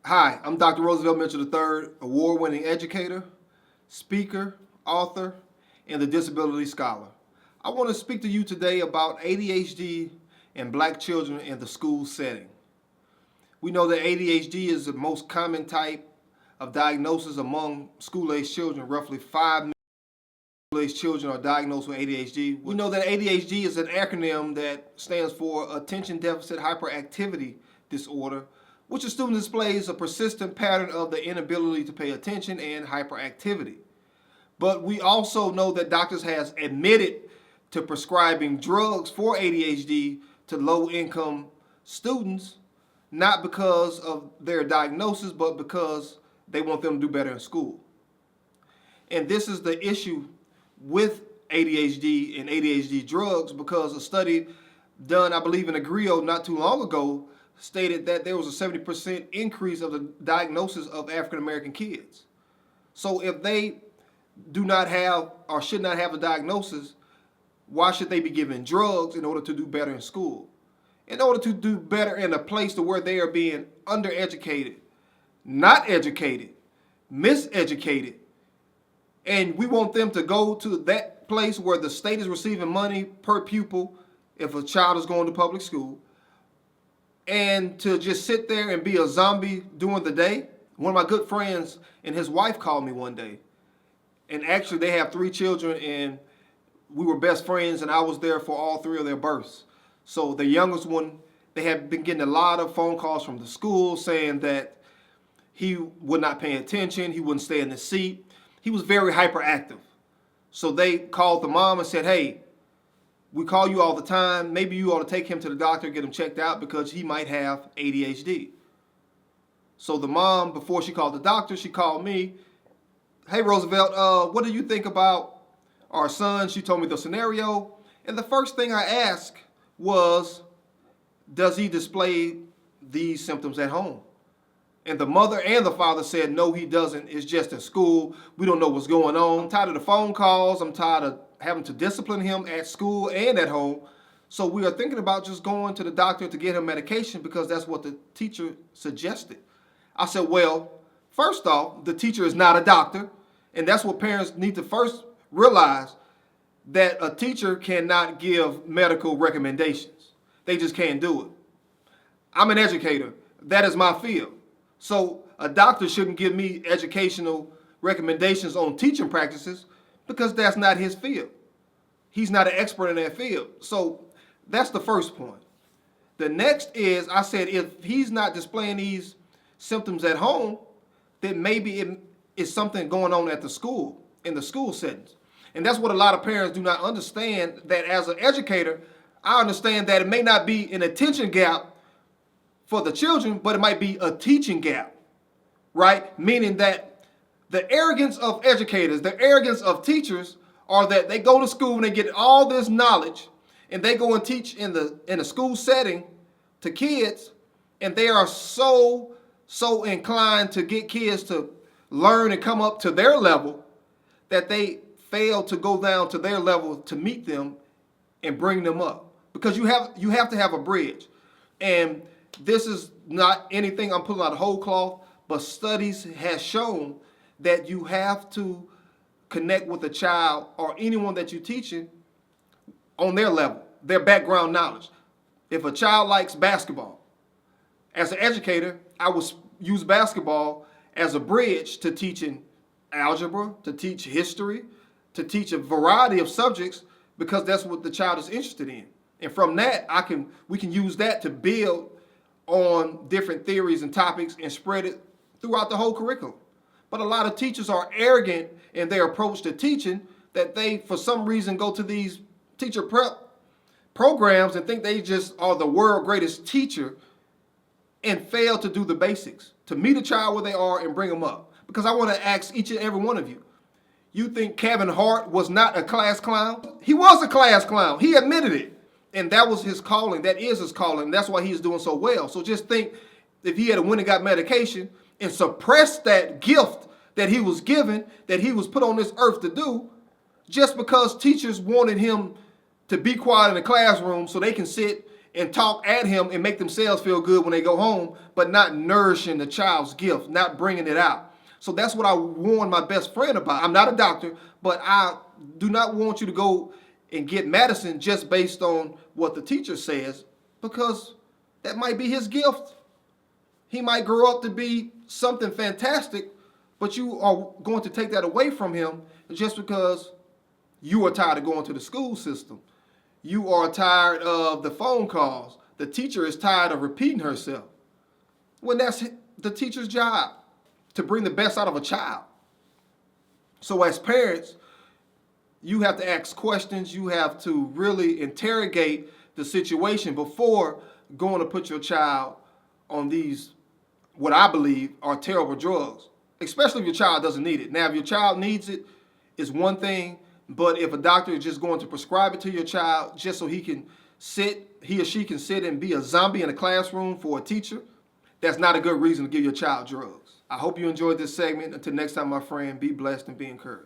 Hi, I'm Dr. Roosevelt Mitchell III, award-winning educator, speaker, author, and the disability scholar. I want to speak to you today about ADHD and black children in the school setting. We know that ADHD is the most common type of diagnosis among school-aged children. Roughly 5 million school-aged children are diagnosed with ADHD. We know that ADHD is an acronym that stands for Attention Deficit Hyperactivity Disorder, which a student displays a persistent pattern of the inability to pay attention and hyperactivity. But we also know that doctors have admitted to prescribing drugs for ADHD to low-income students, not because of their diagnosis, but because they want them to do better in school. And this is the issue with ADHD and ADHD drugs, because a study done, I believe, in Agrio not too long ago stated that there was a 70% increase of the diagnosis of African American kids. So if they do not have or should not have a diagnosis, why should they be given drugs in order to do better in school? In order to do better in a place to where they are being undereducated, not educated, miseducated, and we want them to go to that place where the state is receiving money per pupil if a child is going to public school, and to just sit there and be a zombie during the day. One of my good friends and his wife called me one day, and actually they have 3 children, and we were best friends, and I was there for all 3 of their births. So the youngest one, they had been getting a lot of phone calls from the school saying that he would not pay attention, he wouldn't stay in the seat. He was very hyperactive. So they called the mom and said, hey, we call you all the time. Maybe you ought to take him to the doctor, get him checked out, because he might have ADHD. So the mom, before she called the doctor, she called me. Hey, Roosevelt, what do you think about our son? She told me the scenario. And the first thing I asked was, does he display these symptoms at home? And the mother and the father said, no, he doesn't. It's just at school. We don't know what's going on. I'm tired of the phone calls. I'm tired of having to discipline him at school and at home. So we are thinking about just going to the doctor to get him medication, because that's what the teacher suggested. I said, well, first off, the teacher is not a doctor. And that's what parents need to first realize, that a teacher cannot give medical recommendations. They just can't do it. I'm an educator. That is my field. So a doctor shouldn't give me educational recommendations on teaching practices, because that's not his field. He's not an expert in that field. So that's the first point. The next is, I said, if he's not displaying these symptoms at home, then maybe it is something going on at the school, in the school settings. And that's what a lot of parents do not understand, that as an educator, I understand that it may not be an attention gap for the children, but it might be a teaching gap, right? Meaning that the arrogance of educators, the arrogance of teachers, are that they go to school and they get all this knowledge, and they go and teach in a school setting to kids, and they are so inclined to get kids to learn and come up to their level, that they fail to go down to their level to meet them and bring them up. Because you have to have a bridge. And this is not anything I'm pulling out of whole cloth, but studies has shown that you have to connect with a child or anyone that you're teaching on their level, their background knowledge. If a child likes basketball, as an educator, I would use basketball as a bridge to teaching algebra, to teach history, to teach a variety of subjects, because that's what the child is interested in. And from that, we can use that to build on different theories and topics and spread it throughout the whole curriculum. But a lot of teachers are arrogant in their approach to teaching, that they, for some reason, go to these teacher prep programs and think they just are the world's greatest teacher, and fail to do the basics, to meet a child where they are and bring them up. Because I want to ask each and every one of you, you think Kevin Hart was not a class clown? He was a class clown. He admitted it. And that was his calling. That is his calling. That's why he's doing so well. So just think, if he had went and got medication and suppressed that gift that he was given, that he was put on this earth to do, just because teachers wanted him to be quiet in the classroom so they can sit and talk at him and make themselves feel good when they go home, but not nourishing the child's gift, not bringing it out. So that's what I warned my best friend about. I'm not a doctor, but I do not want you to go and get medicine just based on what the teacher says, because that might be his gift. He might grow up to be something fantastic, but you are going to take that away from him just because you are tired of going to the school system. You are tired of the phone calls. The teacher is tired of repeating herself. When that's the teacher's job, to bring the best out of a child. So as parents, you have to ask questions. You have to really interrogate the situation before going to put your child on these, what I believe are terrible drugs, especially if your child doesn't need it. Now, if your child needs it, it's one thing, but if a doctor is just going to prescribe it to your child just so he or she can sit and be a zombie in a classroom for a teacher, that's not a good reason to give your child drugs. I hope you enjoyed this segment. Until next time, my friend, be blessed and be encouraged.